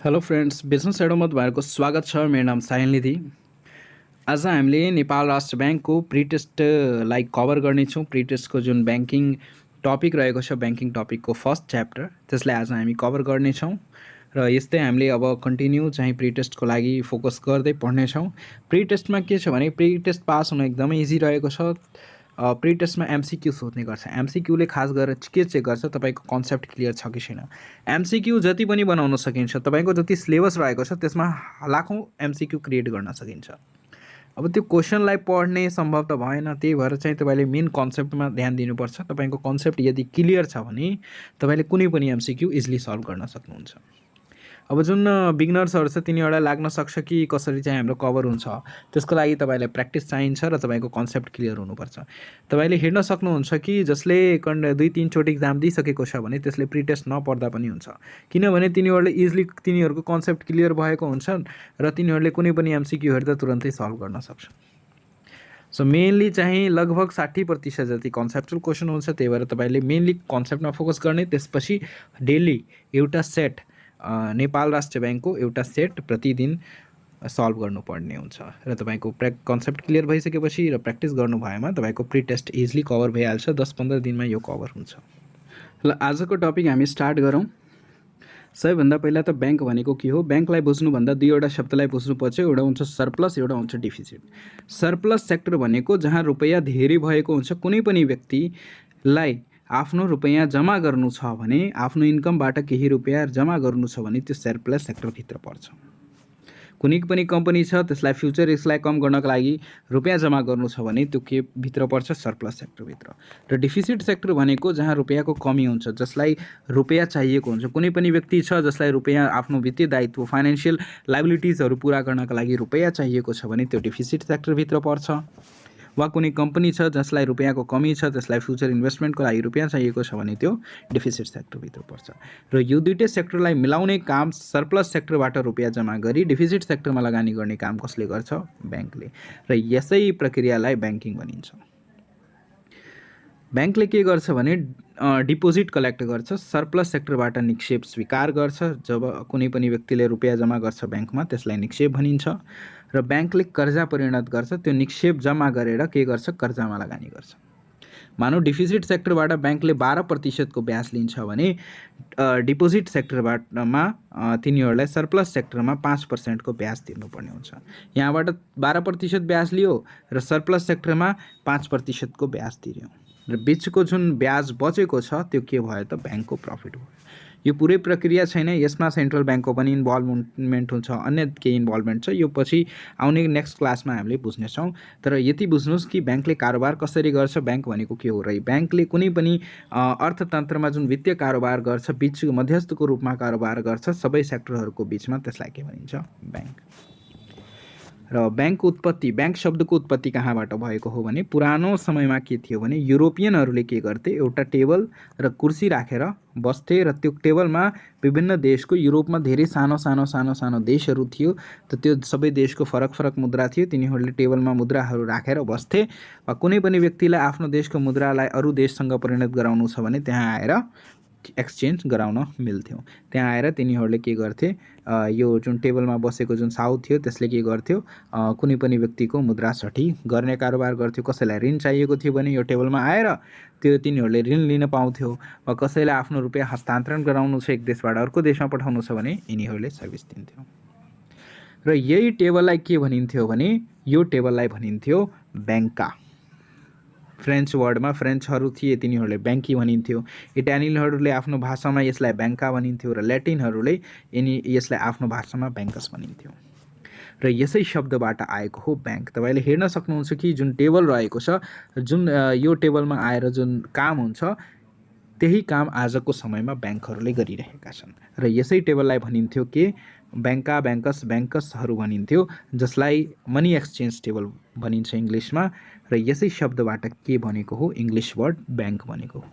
Hello friends, business एडोमा तपाईँहरूको स्वागत छ। मेरो नाम साहिल निधि। आज हामीले नेपाल राष्ट्र ब्याङ्कको प्रिटेस्टलाई कभर गर्नेछौँ। प्रिटेस्टको जुन ब्याङ्किङ टपिक रहेको छ, ब्याङ्किङ टपिकको फर्स्ट च्याप्टर, त्यसलाई आज हामी कभर गर्नेछौँ र यस्तै हामीले अब कन्टिन्यू चाहिँ प्रिटेस्टको लागि फोकस गर्दै पढ्नेछौँ। प्रिटेस्टमा के छ भने प्रिटेस्ट पास हुन एकदमै इजी रहेको छ। प्रिटेस्टमा एमसिक्यू सोध्ने गर्छ। एमसिक्यूले खास गरेर के चेक गर्छ, तपाईँको कन्सेप्ट क्लियर छ कि छैन। एमसिक्यू जति पनि बनाउन सकिन्छ, तपाईँको जति सिलेबस रहेको छ त्यसमा लाखौँ एमसिक्यू क्रिएट गर्न सकिन्छ। अब त्यो क्वेसनलाई पढ्ने सम्भव त भएन, त्यही भएर चाहिँ तपाईँले मेन कन्सेप्टमा ध्यान दिनुपर्छ। तपाईँको कन्सेप्ट यदि क्लियर छ भने तपाईँले कुनै पनि एमसिक्यू इजिली सल्भ गर्न सक्नुहुन्छ। अब जुन बिगनर्सहरू छ तिनीहरूलाई लाग्न सक्छ कि कसरी चाहिँ हाम्रो कभर हुन्छ, त्यसको लागि तपाईँलाई प्र्याक्टिस चाहिन्छ र तपाईँको कन्सेप्ट क्लियर हुनुपर्छ। तपाईँले हेर्न सक्नुहुन्छ कि जसले 2-3 चोटि इक्जाम दिइसकेको छ भने त्यसले प्रिटेस्ट नपढ्दा पनि हुन्छ, किनभने तिनीहरूले इजिली तिनीहरूको कन्सेप्ट क्लियर भएको हुन्छन् र तिनीहरूले कुनै पनि एमसिक्यू हेर्दा तुरन्तै सल्भ गर्न सक्छन्। सो मेनली चाहिँ लगभग 60% जति कन्सेप्चुअल क्वेसन हुन्छ, त्यही भएर तपाईँले मेनली कन्सेप्टमा फोकस गर्ने। त्यसपछि डेली एउटा सेट नेपाल राष्ट्र ब्याङ्कको एउटा सेट प्रतिदिन सल्भ गर्नुपर्ने हुन्छ र तपाईँको कन्सेप्ट क्लियर भइसकेपछि र प्र्याक्टिस गर्नु भएमा तपाईँको प्रिटेस्ट इजिली कभर भइहाल्छ। 10-15 दिनमा यो कभर हुन्छ। ल आजको टपिक हामी स्टार्ट गरौँ। सबैभन्दा पहिला त ब्याङ्क भनेको के हो, ब्याङ्कलाई बुझ्नुभन्दा दुईवटा शब्दलाई बुझ्नुपर्छ। एउटा हुन्छ सरप्लस, एउटा हुन्छ डिफिसिट। सरप्लस सेक्टर भनेको जहाँ रुपैयाँ धेरै भएको हुन्छ, कुनै पनि व्यक्तिलाई आफ्नो रुपैयाँ जम्मा गर्नु छ भने, आफ्नो इन्कमबाट केही रुपैयाँ जम्मा गर्नु छ भने त्यो सरप्लस सेक्टरभित्र पर्छ। कुनै पनि कम्पनी छ, त्यसलाई फ्युचर रिस्कलाई कम गर्नको लागि रुपैयाँ जम्मा गर्नु छ भने त्यो के भित्र पर्छ, सरप्लस सेक्टरभित्र। र डिफिसिट सेक्टर भनेको जहाँ रुपैयाँको कमी हुन्छ, जसलाई रुपैयाँ चाहिएको हुन्छ। कुनै पनि व्यक्ति छ जसलाई रुपैयाँ आफ्नो वित्तीय दायित्व फाइनेन्सियल लाइबिलिटिजहरू पुरा गर्नका लागि रुपैयाँ चाहिएको छ भने त्यो डिफिसिट सेक्टरभित्र पर्छ। वा कुनै कम्पनी छ जसलाई रुपैयाँको कमी छ, त्यसलाई फ्युचर इन्भेस्टमेन्टको लागि रुपैयाँ चाहिएको छ भने त्यो डिफिसिट सेक्टरभित्र पर्छ। र यो दुईटै सेक्टरलाई मिलाउने काम सरप्लस सेक्टरबाट रुपैयाँ जम्मा गरी डिफिसिट सेक्टरमा लगानी गर्ने काम कसले गर्छ, ब्याङ्कले। र यसै प्रक्रियालाई ब्याङ्किङ भनिन्छ। ब्याङ्कले के गर्छ भने डिपोजिट कलेक्ट गर्छ, सरप्लस सेक्टरबाट निक्षेप स्वीकार गर्छ। जब कुनै पनि व्यक्तिले रुपैयाँ जम्मा गर्छ ब्याङ्कमा, त्यसलाई निक्षेप भनिन्छ। र ब्याङ्कले कर्जा परिणत गर्छ, त्यो निक्षेप जम्मा गरेर के गर्छ, कर्जामा लगानी गर्छ। मानौ डिफिसिट सेक्टरबाट ब्याङ्कले 12% को ब्याज लिन्छ भने डिपोजिट सेक्टरबाटमा तिनीहरूलाई सरप्लस सेक्टरमा 5% को ब्याज तिर्नुपर्ने हुन्छ। यहाँबाट 12% ब्याज लियो र सरप्लस सेक्टरमा 5% को ब्याज तिर्यो र बिचको जुन ब्याज बचेको छ त्यो के भयो त, ब्याङ्कको प्रफिट भयो। यो पुरै प्रक्रिया छैन, यसमा सेन्ट्रल ब्याङ्कको पनि इन्भल्भमेन्ट हुन्छ, अन्य केही इन्भल्भमेन्ट छ। यो पछि आउने नेक्स्ट क्लासमा हामीले बुझ्नेछौँ। तर यति बुझ्नुहोस् कि ब्याङ्कले कारोबार कसरी गर्छ, ब्याङ्क भनेको के हो र ब्याङ्कले कुनै पनि अर्थतन्त्रमा जुन वित्तीय कारोबार गर्छ, बिच मध्यस्थको रूपमा कारोबार गर्छ सबै सेक्टरहरूको बिचमा, त्यसलाई के भनिन्छ, ब्याङ्क। र ब्याङ्कको उत्पत्ति, ब्याङ्क शब्दको उत्पत्ति कहाँबाट भएको हो भने पुरानो समयमा के थियो भने युरोपियनहरूले के गर्थे, एउटा टेबल र कुर्सी राखेर बस्थे र त्यो टेबलमा विभिन्न देशको, युरोपमा धेरै सानो सानो देशहरू थियो, त त्यो सबै देशको फरक फरक मुद्रा थियो। तिनीहरूले टेबलमा मुद्राहरू राखेर बस्थे वा कुनै पनि व्यक्तिलाई आफ्नो देशको मुद्रालाई अरू देशसँग परिणत गराउनु छ भने त्यहाँ आएर एक्सचेन्ज गराउन मिल्थ्यो। त्यहाँ आएर तिनीहरूले के गर्थे, यो जुन टेबलमा बसेको जुन साहु थियो त्यसले के गर्थ्यो, कुनै पनि व्यक्तिको मुद्रा सठी गर्ने कारोबार गर्थ्यो। कसैलाई ऋण चाहिएको थियो भने यो टेबलमा आएर त्यो तिनीहरूले ऋण लिन पाउँथ्यो, वा कसैलाई आफ्नो रुपैयाँ हस्तान्तरण गराउनु छ, एक देशबाट अर्को देशमा पठाउनु छ भने यिनीहरूले सर्भिस दिन्थ्यो। र यही टेबललाई के भनिन्थ्यो भने यो टेबललाई भनिन्थ्यो ब्याङ्का। फ्रेन्च वर्डमा फ्रेन्चहरू थिए, तिनीहरूले ब्याङ्की भनिन्थ्यो। इटालियनहरूले आफ्नो भाषामा यसलाई ब्याङ्का भनिन्थ्यो र ल्याटिनहरूले यसलाई आफ्नो भाषामा ब्याङ्कस भनिन्थ्यो। र यसै शब्दबाट आएको हो ब्याङ्क। तपाईँले हेर्न सक्नुहुन्छ कि जुन टेबल रहेको छ, जुन यो टेबलमा आएर जुन काम हुन्छ त्यही काम आजको समयमा ब्याङ्कहरूले गरिरहेका छन्। र यसै टेबललाई भनिन्थ्यो के, ब्याङ्का, ब्याङ्कस, ब्याङ्कसहरू भनिन्थ्यो, जसलाई मनी एक्सचेन्ज टेबल भनिन्छ इङ्ग्लिसमा। र यसै शब्दबाट के भनेको हो, इङ्ग्लिस वर्ड ब्याङ्क भनेको हो।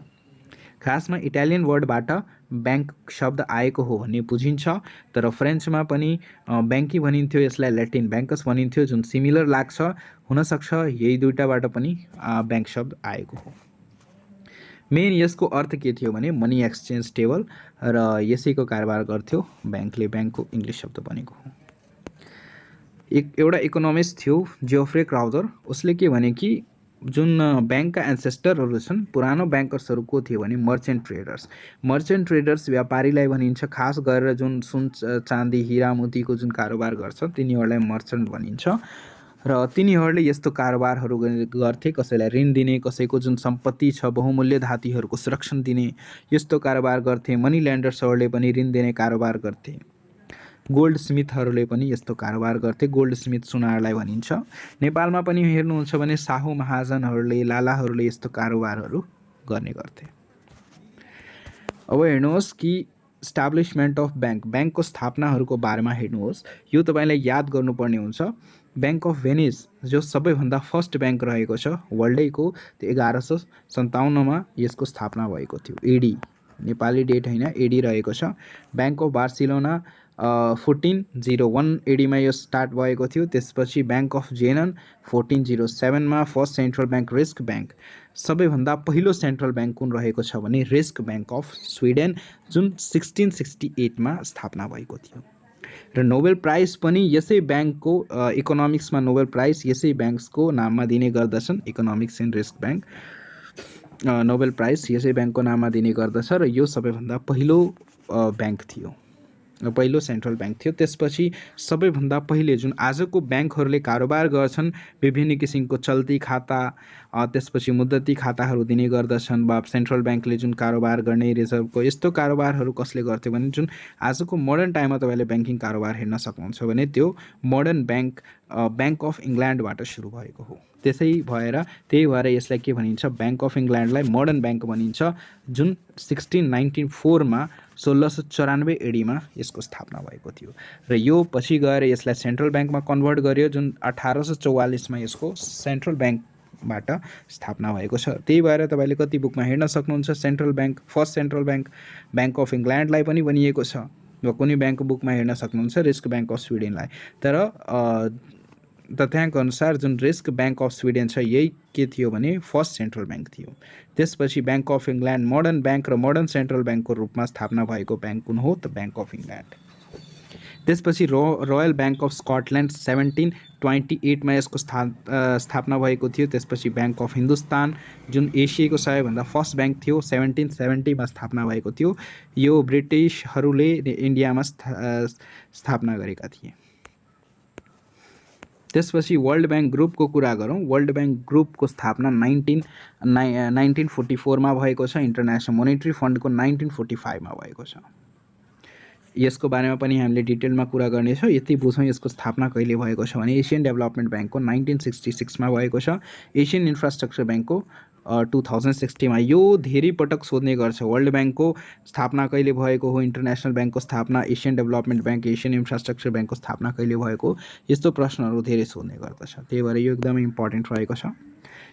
खासमा इटालियन वर्डबाट ब्याङ्क शब्द आएको हो भन्ने बुझिन्छ, तर फ्रेन्चमा पनि ब्याङ्की भनिन्थ्यो, यसलाई ल्याटिन ब्याङ्कस भनिन्थ्यो, जुन सिमिलर लाग्छ। हुनसक्छ यही दुईटाबाट पनि ब्याङ्क शब्द आएको हो। मेन यसको अर्थ के थियो भने मनी एक्सचेन्ज टेबल र यसैको कारोबार गर्थ्यो ब्याङ्कले। ब्याङ्कको इङ्ग्लिस शब्द बनेको हो। एउटा इकोनोमिस्ट थियो जियोफ्रे क्राउजर, उसले के भने कि जुन ब्याङ्कका एन्सेस्टरहरू छन् पुरानो ब्याङ्कर्सहरू को थियो भने मर्चेन्ट ट्रेडर्स। मर्चेन्ट ट्रेडर्स व्यापारीलाई भनिन्छ, खास गरेर जुन सुन चाँदी हिरा मोतीको जुन कारोबार गर्छ तिनीहरूलाई मर्चेन्ट भनिन्छ। र तिनीहरूले यस्तो कारोबारहरू गर्थे, कसैलाई ऋण दिने, कसैको जुन सम्पत्ति छ बहुमूल्य धातुहरूको संरक्षण दिने, यस्तो कारोबार गर्थे। मनी ल्यान्डर्सहरूले पनि ऋण दिने कारोबार गर्थे। गोल्ड स्मिथहरूले पनि यस्तो कारोबार गर्थे। गोल्ड स्मिथ सुनारलाई भनिन्छ। नेपालमा पनि हेर्नुहुन्छ भने साहु महाजनहरूले, लालाहरूले यस्तो कारोबारहरू गर्ने गर्थे। अब हेर्नुहोस् कि इस्टाब्लिसमेन्ट अफ ब्याङ्क, ब्याङ्कको स्थापनाहरूको बारेमा हेर्नुहोस्। यो तपाईँलाई याद गर्नुपर्ने हुन्छ। ब्याङ्क अफ भेनिस जो सबैभन्दा फर्स्ट ब्याङ्क रहेको छ वर्ल्डैको, त्यो 1157 यसको स्थापना भएको थियो। एडी, नेपाली डेट होइन, एडी रहेको छ। ब्याङ्क अफ बार्सिलोना 1401 एडीमा यो स्टार्ट भएको थियो। त्यसपछि bank of जेनन 1407 first central bank risk bank. सबैभन्दा पहिलो सेन्ट्रल ब्याङ्क कुन रहेको छ भने रिस्क ब्याङ्क अफ स्विडेन, जुन 1668 स्थापना भएको थियो। र नोबेल प्राइज पनि यसै ब्याङ्कको, इकोनोमिक्समा नोबेल प्राइज यसै ब्याङ्कको नाममा दिने गर्दछन्। Economics and risk bank Nobel prize यसै ब्याङ्कको नाममा दिने गर्दछ। र यो सबैभन्दा पहिलो ब्याङ्क थियो, पहिलो सेन्ट्रल ब्याङ्क थियो। त्यसपछि सबैभन्दा पहिले जुन आजको ब्याङ्कहरूले कारोबार गर्छन्, विभिन्न किसिमको चल्ती खाता, त्यसपछि मुद्दती खाताहरू दिने गर्दछन्। वा सेन्ट्रल ब्याङ्कले जुन कारोबार गर्ने रिजर्भको, यस्तो कारोबारहरू कसले गर्थ्यो भने जुन आजको मोडर्न टाइममा तपाईँले ब्याङ्किङ कारोबार हेर्न सक्नुहुन्छ भने त्यो मोडर्न ब्याङ्क, ब्याङ्क अफ इङ्ल्यान्डबाट सुरु भएको हो। त्यही भएर यसलाई के भनिन्छ, ब्याङ्क अफ इङ्ल्यान्डलाई मोडर्न ब्याङ्क भनिन्छ, जुन 1694 1694 एडीमा यसको स्थापना भएको थियो। र यो पछि गएर यसलाई सेन्ट्रल ब्याङ्कमा कन्भर्ट गर्यो, जुन 1844 यसको सेन्ट्रल ब्याङ्कबाट स्थापना भएको छ। त्यही भएर तपाईँले कति बुकमा हेर्न सक्नुहुन्छ central bank, first central bank, bank of इङ्ल्यान्डलाई पनि भनिएको छ। वा कुनै ब्याङ्कको बुकमा हेर्न सक्नुहुन्छ रिस्क ब्याङ्क अफ स्विडेनलाई। तर तथ्याङ्क अनुसार जुन रिस्क ब्याङ्क अफ स्विडेन छ यही के थियो भने फर्स्ट सेन्ट्रल ब्याङ्क थियो। त्यसपछि bank of England modern bank र मोडर्न सेन्ट्रल ब्याङ्कको रूपमा स्थापना भएको ब्याङ्क कुन हो त ब्याङ्क अफ इङ्ल्यान्ड। त्यसपछि रोयल ब्याङ्क अफ स्कटल्यान्ड 1728 यसको स्थापना भएको थियो। त्यसपछि ब्याङ्क अफ हिन्दुस्तान जुन एसियाको सबैभन्दा फर्स्ट ब्याङ्क थियो 1770 स्थापना भएको थियो। यो ब्रिटिसहरूले इन्डियामा स्थापना गरेका थिए। त्यसपछि वर्ल्ड ब्याङ्क ग्रुपको कुरा गरौँ। वर्ल्ड ब्याङ्क ग्रुपको स्थापना 1944 भएको छ। इन्टरनेसनल मोनेटरी फन्डको 1945 भएको छ। यसको बारेमा पनि हामीले डिटेलमा कुरा गर्नेछौँ। यति बुझौँ यसको स्थापना कहिले भएको छ भने एसियन डेभलपमेन्ट ब्याङ्कको 1966 भएको छ। एसियन इन्फ्रास्ट्रक्चर ब्याङ्कको 2060 यो धेरै पटक सोध्ने गर्छ। वर्ल्ड ब्याङ्कको स्थापना कहिले भएको हो, इन्टरनेसनल ब्याङ्कको स्थापना, Asian development bank, Asian infrastructure ब्याङ्कको स्थापना कहिले भएको, यस्तो प्रश्नहरू धेरै सोध्ने गर्दछ। त्यही भएर यो एकदमै इम्पोर्टेन्ट रहेको छ।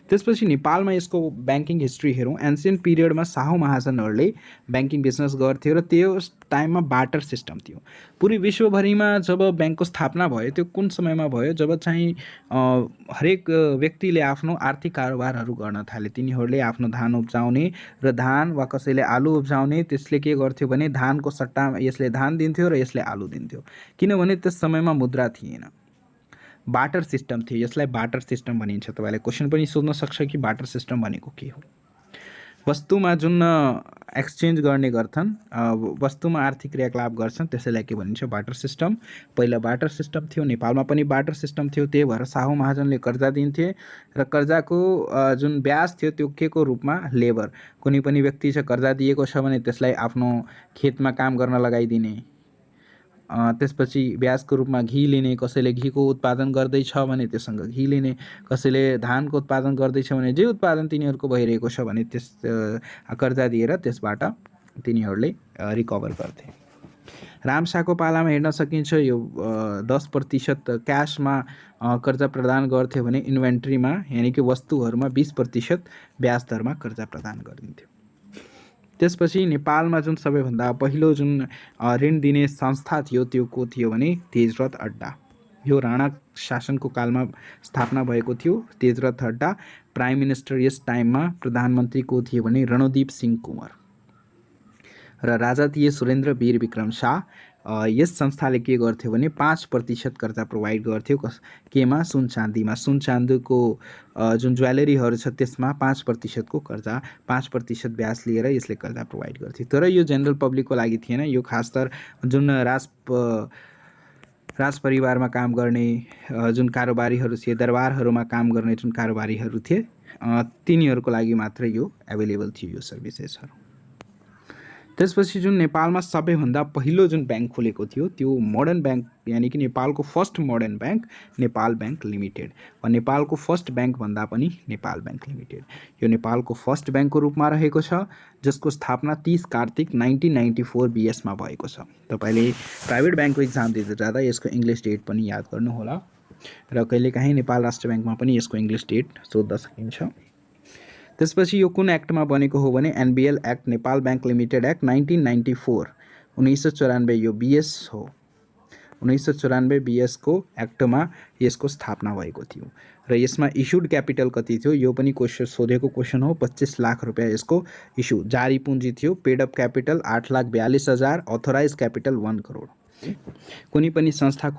त्यसपछि नेपालमा यसको ब्याङ्किङ हिस्ट्री हेरौँ। एन्सियन्ट पिरियडमा साहु महाजनहरूले ब्याङ्किङ बिजनेस गर्थ्यो र त्यो टाइममा बाटर सिस्टम थियो। पुरै विश्वभरिमा जब ब्याङ्कको स्थापना भयो त्यो कुन समयमा भयो, जब चाहिँ हरेक व्यक्तिले आफ्नो आर्थिक कारोबारहरू गर्न थाले। तिनीहरूले आफ्नो धान उब्जाउने र धान वा कसैले आलु उब्जाउने, त्यसले के गर्थ्यो भने धानको सट्टामा यसले धान दिन्थ्यो र यसले आलु दिन्थ्यो। किनभने त्यस समयमा मुद्रा थिएन, बाटर सिस्टम थियो। यसलाई बाटर सिस्टम भनिन्छ। तपाईँले क्वेसन पनि सोध्न सक्छ कि बाटर सिस्टम भनेको के हो। वस्तुमा जुन एक्सचेन्ज गर्ने गर्छन्, वस्तुमा आर्थिक क्रियाकलाप गर्छन्, त्यसैलाई के भनिन्छ बाटर सिस्टम। पहिला बाटर सिस्टम थियो, नेपालमा पनि बाटर सिस्टम थियो। त्यही भएर साहु महाजनले कर्जा दिन्थे र कर्जाको जुन ब्याज थियो त्यो के को रूपमा, लेबर। कुनै पनि व्यक्ति छ कर्जा दिएको छ भने त्यसलाई आफ्नो खेतमा काम गर्न लगाइदिने, त्यसपछि ब्याजको रूपमा घी लिने। कसैले घीको उत्पादन गर्दैछ भने त्यससँग घी लिने, कसैले धानको उत्पादन गर्दैछ भने जे उत्पादन तिनीहरूको भइरहेको छ भने त्यस कर्जा दिएर त्यसबाट तिनीहरूले रिकभर गर्थे। रामशाहको पालामा हेर्न सकिन्छ यो 10% क्यासमा कर्जा प्रदान गर्थ्यो भने इन्भेन्ट्रीमा यानि कि वस्तुहरूमा 20% ब्याज दरमा कर्जा प्रदान गरिन्थ्यो। त्यसपछि नेपालमा जुन सबैभन्दा पहिलो जुन ऋण दिने संस्था थियो त्यो को थियो भने तेजरथ अड्डा। यो राणा शासनको कालमा स्थापना भएको थियो। तेजरथ हड्डा प्राइम मिनिस्टर यस टाइममा प्रधानमन्त्री को थिए भने रणदीप सिंह कुँवर र राजा थिए सुरेन्द्र वीर विक्रम शाह। यस संस्थाले के गर्थ्यो भने 5% कर्जा प्रोभाइड गर्थ्यो केमा सुन चाँदीमा। सुन चाँदीको जुन ज्वेलरीहरू छ त्यसमा 5% को कर्जा 5% ब्याज लिएर यसले कर्जा प्रोभाइड गर्थ्यो। तर यो जेनरल पब्लिकको लागि थिएन, यो खासतर जुन राज परिवारमा काम गर्ने जुन कारोबारीहरू थिए, दरबारहरूमा काम गर्ने जुन कारोबारीहरू थिए तिनीहरूको लागि मात्र यो एभाइलेबल थियो यो सर्भिसेसहरू। त्यसपछि जुन नेपालमा सबैभन्दा पहिलो जुन ब्याङ्क खुलेको थियो त्यो मोडर्न ब्याङ्क, यानि कि नेपालको first modern bank Nepal bank limited वा नेपालको फर्स्ट ब्याङ्क भन्दा पनि नेपाल ब्याङ्क लिमिटेड। यो नेपालको फर्स्ट ब्याङ्कको रूपमा रहेको छ, जसको स्थापना 30 कार्तिक 1994 बीएसमा भएको छ। तपाईँले प्राइभेट ब्याङ्कको इक्जाम दिँदै जाँदा यसको इङ्ग्लिस डेट पनि याद गर्नुहोला र कहिलेकाहीँ नेपाल राष्ट्र ब्याङ्कमा पनि यसको इङ्ग्लिस डेट सोध्न सकिन्छ। त्यसपछि यो कुन एक्टमा बनेको हो भने NBL act, Nepal bank limited act 1994 1994 यो बीएस हो। 1994 बीएसको एक्टमा यसको स्थापना भएको थियो र यसमा इस्युड क्यापिटल कति थियो यो पनि क्वेसन सोधेको क्वेसन हो। 25 लाख रुपियाँ यसको इस्यु जारी पुँजी थियो। Paid up capital 8,42,000, authorise capital 1 crore. कुनै पनि संस्था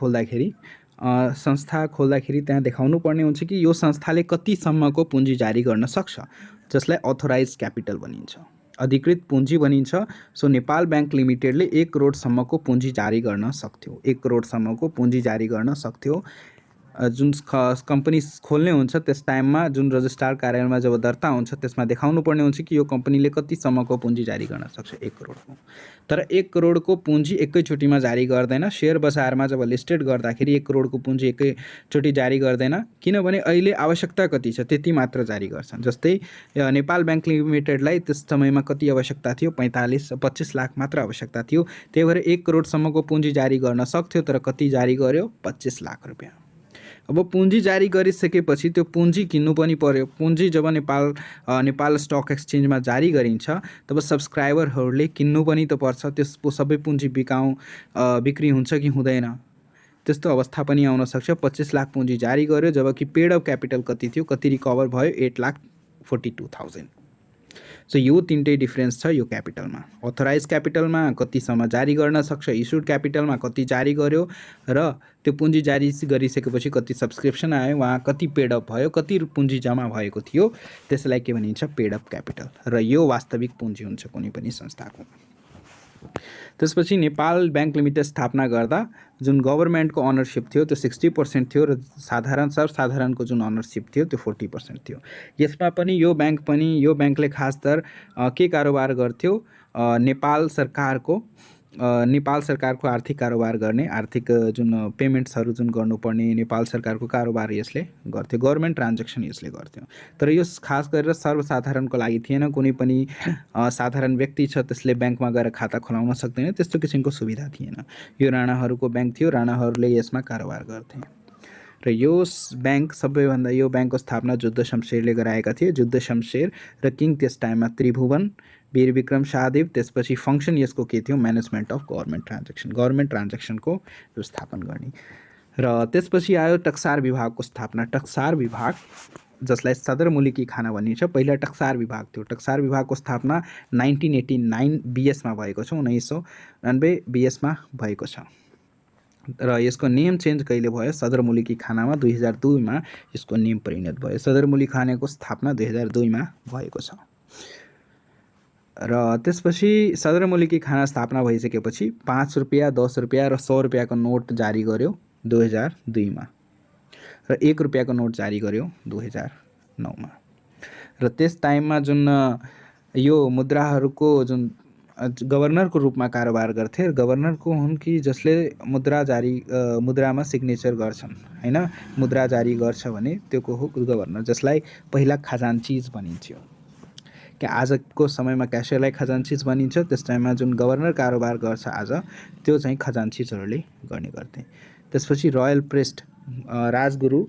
खोल्दाखेरि त्यहाँ देखाउनु पर्ने हुन्छ कि यो संस्थाले कतिसम्मको पुँजी जारी गर्न सक्छ, जसलाई अथोराइज क्यापिटल भनिन्छ, अधिकृत पुँजी भनिन्छ। सो नेपाल ब्याङ्क लिमिटेडले 1 करोडसम्मको पुँजी जारी गर्न सक्थ्यो। 1 करोडसम्मको पुँजी जारी गर्न सक्थ्यो। जुन कम्पनी खोल्ने हुन्छ त्यस टाइममा जुन रजिस्ट्रार कार्यालयमा जब दर्ता हुन्छ त्यसमा देखाउनु पर्ने हुन्छ कि यो कम्पनीले कतिसम्मको पुँजी जारी गर्न सक्छ 1 करोडको। तर 1 करोडको पुँजी एकैचोटिमा जारी गर्दैन। सेयर बजारमा जब लिस्टेड गर्दाखेरि 1 करोडको पुँजी एकैचोटि जारी गर्दैन, किनभने अहिले आवश्यकता कति छ त्यति मात्र जारी गर्छन्। जस्तै नेपाल ब्याङ्क लिमिटेडलाई त्यस समयमा कति आवश्यकता थियो, 25 लाख मात्र आवश्यकता थियो। त्यही भएर 1 करोडसम्मको पुँजी जारी गर्न सक्थ्यो, तर कति जारी गर्यो, 25 लाख रुपियाँ। अब पुँजी जारी गरिसकेपछि त्यो पुँजी किन्नु पनि पर्यो। पुँजी जब नेपाल स्टक एक्सचेन्जमा जारी गरिन्छ तब सब्सक्राइबरहरूले किन्नु पनि त पर्छ। त्यसको सबै पुँजी बिक्री हुन्छ कि हुँदैन, त्यस्तो अवस्था पनि आउन सक्छ। 25 लाख पुँजी जारी गर्यो, जबकि पेड अप क्यापिटल कति थियो, कति रिकभर भयो, 8,42,000। सो यो तीनटै डिफरेन्स छ यो क्यापिटलमा। अथोराइज क्यापिटलमा कतिसम्म जारी गर्न सक्छ, इस्युड क्यापिटलमा कति जारी गर्यो र त्यो पुँजी जारी गरिसकेपछि कति सब्सक्रिप्सन आयो, वहाँ कति पेड अप भयो, कति पुँजी जम्मा भएको थियो, त्यसलाई के भनिन्छ, पेड अप क्यापिटल। र यो वास्तविक पुँजी हुन्छ कुनै पनि संस्थाको। त्यसपछि नेपाल ब्याङ्क लिमिटेड स्थापना गर्दा जुन गभर्नमेन्टको अनरसिप थियो त्यो 60% थियो र सर्वसाधारणको जुन अनरसिप थियो त्यो 40% थियो। यसमा पनि यो ब्याङ्कले खासतर के कारोबार गर्थ्यो, नेपाल सरकारको आर्थिक कारोबार गर्ने, आर्थिक जुन पेमेन्ट्सहरू जुन गर्नुपर्ने नेपाल सरकारको कारोबार यसले गर्थ्यो, गभर्नमेन्ट ट्रान्जेक्सन यसले गर्थ्यो। तर यो खास गरेर सर्वसाधारणको लागि थिएन। कुनै पनि साधारण व्यक्ति छ त्यसले ब्याङ्कमा गएर खाता खोलाउन सक्दैन, त्यस्तो किसिमको सुविधा थिएन। यो राणाहरूको ब्याङ्क थियो, राणाहरूले यसमा कारोबार गर्थे। र यो ब्याङ्कको स्थापना जुद्ध शमशेरले गराएका थिए। जुद्ध शमशेर र किङ त्यस टाइममा त्रिभुवन वीर विक्रम शाहदेव। त्यसपछि फङ्सन यसको के थियो, म्यानेजमेन्ट अफ गभर्नमेन्ट ट्रान्जेक्सनको व्यवस्थापन गर्ने। र त्यसपछि आयो टक्सार विभागको स्थापना। टक्सार विभाग जसलाई सदरमुलकी खाना भनिन्छ, पहिला टक्सार विभाग थियो। टक्सार विभागको स्थापना 1989 बीएसमा भएको छ, 1990 बीएसमा भएको छ। र यसको नेम चेन्ज कहिले भयो, सदरमुलकी खानामा 2002मा यसको नेम परिणत भयो। सदरमुलकी खानाको स्थापना 2002मा भएको छ। र त्यसपछि सदरमुलकी खाना स्थापना भइसकेपछि 5 रुपियाँ, 10 रुपियाँ र 100 रुपियाँको नोट जारी गर्यो 2002मा र 1 रुपियाँको नोट जारी गर्यो 2009मा। र त्यस टाइममा जुन यो मुद्राहरूको जुन गभर्नरको रूपमा कारोबार गर्थे, गभर्नरको हुन् कि जसले मुद्रामा सिग्नेचर गर्छन् हैन, मुद्रा जारी गर्छ भने त्यो हो गभर्नर, जसलाई पहिला खजान्चिज भनिन्थ्यो। क्या आजको समयमा क्यासियरलाई खजान्चिज भनिन्छ, त्यस टाइममा जुन गभर्नर कारोबार गर्छ आज त्यो चाहिँ खजान्चिजहरूले गर्ने गर्थे। त्यसपछि रोयल प्रेस्ट राजगुरु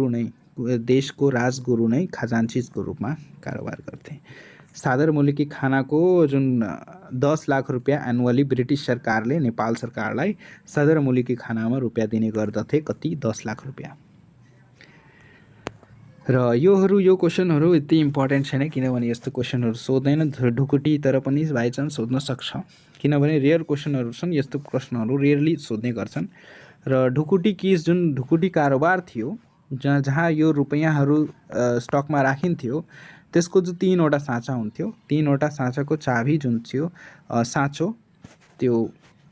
नै, देशको राजगुरु नै खजान्चिजको रूपमा कारोबार गर्थे। साधारण मूल्यकी खानाको जुन 10 लाख रुपियाँ एनुअली ब्रिटिस सरकारले नेपाल सरकारलाई साधारण मूल्यकी खानामा रुपियाँ दिने गर्दथे। कति? 10 लाख रुपियाँ। र यो क्वेसनहरू यति इम्पोर्टेन्ट छैन, किनभने यस्तो क्वेसनहरू सोध्दैन ढुकुटी, तर पनि बाइचान्स सोध्न सक्छ, किनभने रेयर क्वेसनहरू छन्। यस्तो प्रश्नहरू रेयरली सोध्ने गर्छन्। र ढुकुटी केस जुन ढुकुटी कारोबार थियो, जहाँ यो रुपियाँहरू स्टकमा राखिन्थ्यो, त्यसको जो 3वटा साँचा हुन्थ्यो, 3वटा साँचाको चाबी जुन थियो साँचो, त्यो